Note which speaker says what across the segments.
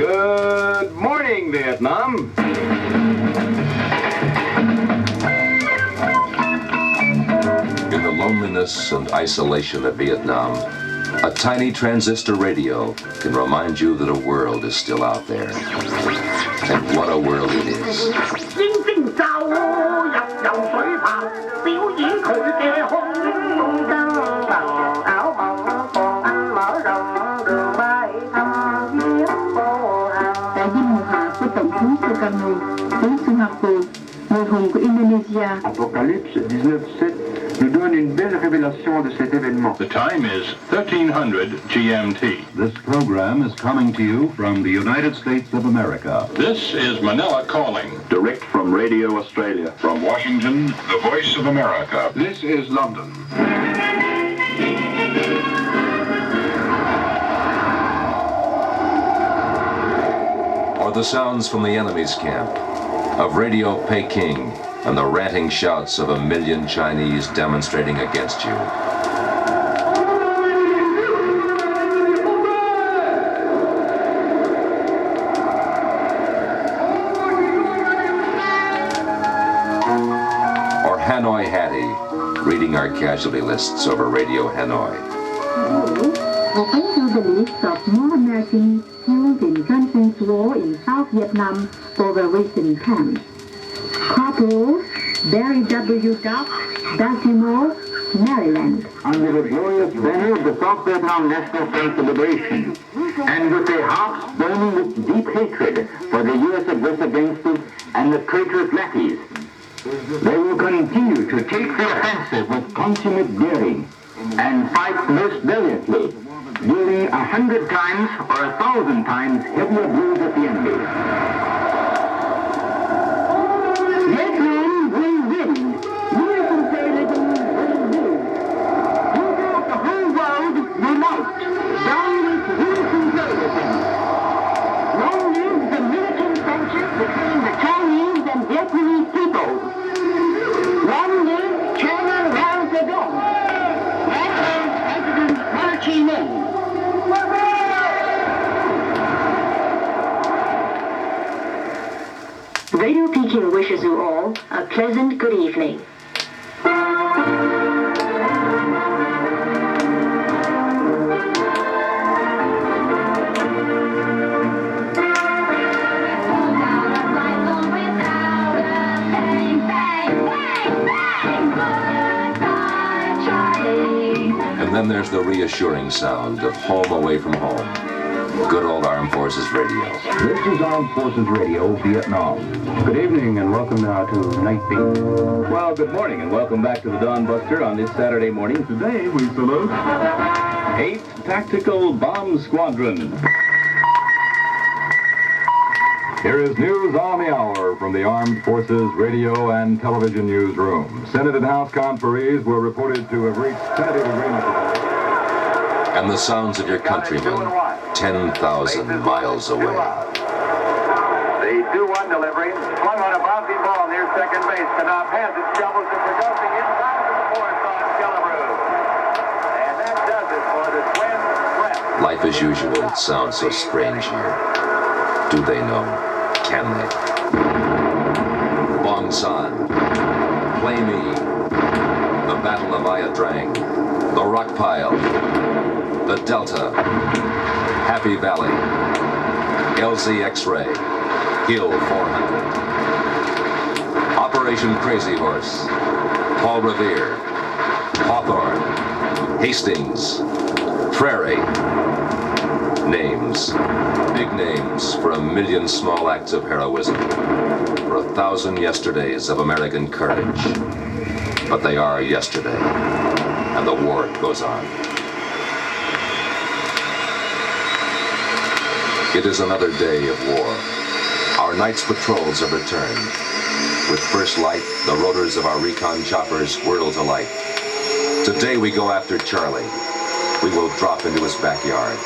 Speaker 1: Good morning, Vietnam.
Speaker 2: In the loneliness and isolation of Vietnam, a tiny transistor radio can remind you that a world is still out there. And what a world it is.
Speaker 3: Apocalypse 19/7 nous donne une belle révélation de cet événement.
Speaker 4: The time is 1300 GMT.
Speaker 5: This program is coming to you from the United States of America.
Speaker 4: This is Manila calling.
Speaker 6: Direct from Radio Australia.
Speaker 4: From Washington, the Voice of America.
Speaker 6: This is London.
Speaker 2: Or the sounds from the enemy's camp, of Radio Peking and the ranting shouts of 1 million Chinese demonstrating against you. Or Hanoi Hattie, reading our casualty lists over Radio Hanoi.
Speaker 7: Open to the list of more Americans killed in Johnson War in South Vietnam over recent camps. Corporal Barry W. Duff, Baltimore, Maryland.
Speaker 3: Under the glorious banner of the South Vietnam National Front of Liberation, and with their hearts burning with deep hatred for the U.S. aggressor gangsters and the traitorous lackeys, they will continue to take the offensive with consummate daring and fight most valiantly, dealing 100 times or 1,000 times heavier blows at the enemy. Vietnam will win. US imperialism will win. Throughout the whole world, unite. Down with US imperialism. Long live the militant friendship between the Chinese and Vietnamese people. Long live Chairman Mao Zedong. Long live President Ho Chi Minh.
Speaker 7: Radio Peking wishes you all a pleasant good evening.
Speaker 2: And then there's the reassuring sound of home away from home. Good old Armed Forces Radio.
Speaker 5: This is Armed Forces Radio, Vietnam. Good evening and welcome now to Night Beat.
Speaker 1: Well, good morning and welcome back to the Dawn Buster on this Saturday morning. Today we salute 8th Tactical Bomb Squadron.
Speaker 5: Here is news on the hour from the Armed Forces Radio and Television Newsroom. Senate and House conferees were reported to have reached tentative agreement.
Speaker 2: And the sounds of your countrymen 10,000 miles away.
Speaker 8: The 2-1 delivery, swung on a bouncy ball near second base. Knopf has it, shovels it for Dusty inside of the fourth on Killebrew. And that does it for the Twins' threat.
Speaker 2: Life as usual sounds so strange here. Do they know? Can they? Bong San, Play Me, the Battle of Ia Drang, the Rock Pile, the Delta, Happy Valley, LZ X-Ray, Hill 400, Operation Crazy Horse, Paul Revere, Hawthorne, Hastings, Prairie. Names, big names for 1 million small acts of heroism, for 1,000 yesterdays of American courage. But they are yesterday, and the war goes on. It is another day of war. Our night's patrols have returned. With first light, the rotors of our recon choppers whirl to light. Today we go after Charlie. We will drop into his backyard.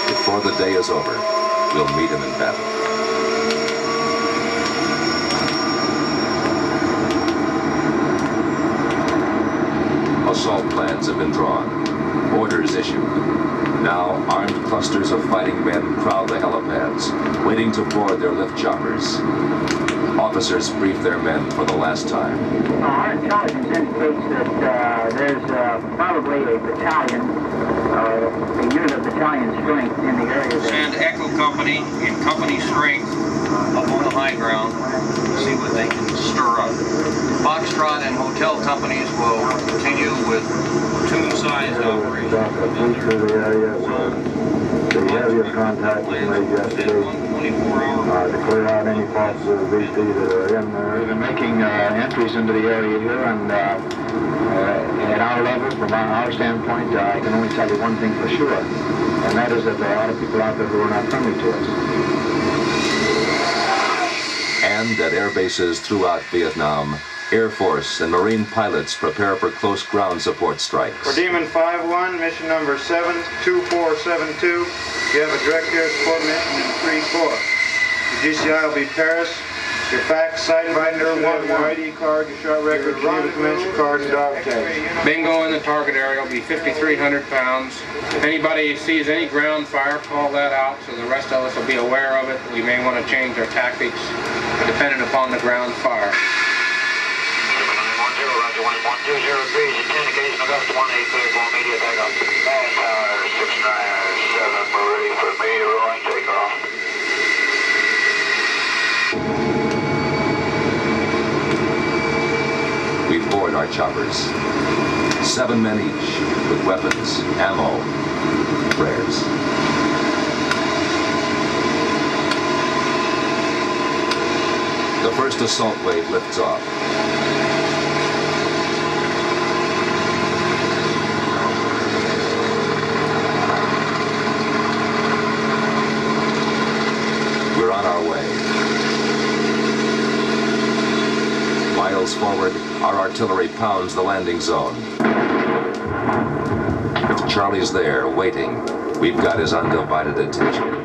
Speaker 2: Before the day is over, we'll meet him in battle. Assault plans have been drawn. Orders issued. Now, armed clusters of fighting men crowd the helipads, waiting to board their lift choppers. Officers brief their men for the last time.
Speaker 3: Our intelligence indicates that there's probably a battalion, a unit of battalion strength in the area there.
Speaker 9: Send Echo Company in company strength up on the high ground to see what they can stir up. Foxtrot and hotel companies will continue with platoon-sized operations.
Speaker 10: Through the area where the heaviest contact was made yesterday to clear out any parts of the VC that are in there.
Speaker 6: We've been making entries into the area here, and at our level, from our standpoint, I can only tell you one thing for sure, and that is that there are a lot of people out there who are not friendly to us.
Speaker 2: And at air bases throughout Vietnam, Air Force and Marine pilots prepare for close ground support strikes.
Speaker 11: For Demon 5-1, mission number 72472, you have a direct air support mission in 3-4. The GCI will be Paris. Your facts, site finder, your ID card, your shot record, your dimension card, and dog tag.
Speaker 9: Bingo in the target area will be 5,300 pounds. If anybody sees any ground fire, call that out so the rest of us will be aware of it. We may want to change our tactics depending upon the ground fire.
Speaker 11: 120 degrees, 10 occasion Augusta 18, clear for immediate takeoff. Mass tower 697, we're ready for immediate rolling takeoff.
Speaker 2: We board our choppers. 7 men each, with weapons, ammo, prayers. The first assault wave lifts off. We're on our way. Miles forward, our artillery pounds the landing zone. If Charlie's there, waiting, we've got his undivided attention.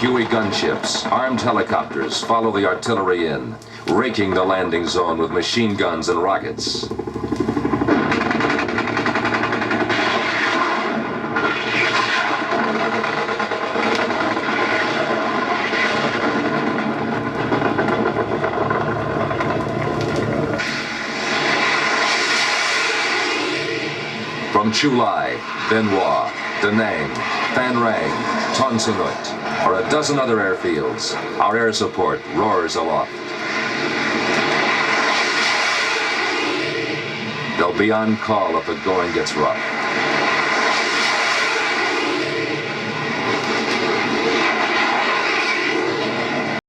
Speaker 2: Huey gunships, armed helicopters follow the artillery in, raking the landing zone with machine guns and rockets. From Chu Lai, Bien Hoa, Da Nang, Phan Rang, Ton Son Nhut, or a dozen other airfields, our air support roars aloft. They'll be on call if the going gets rough.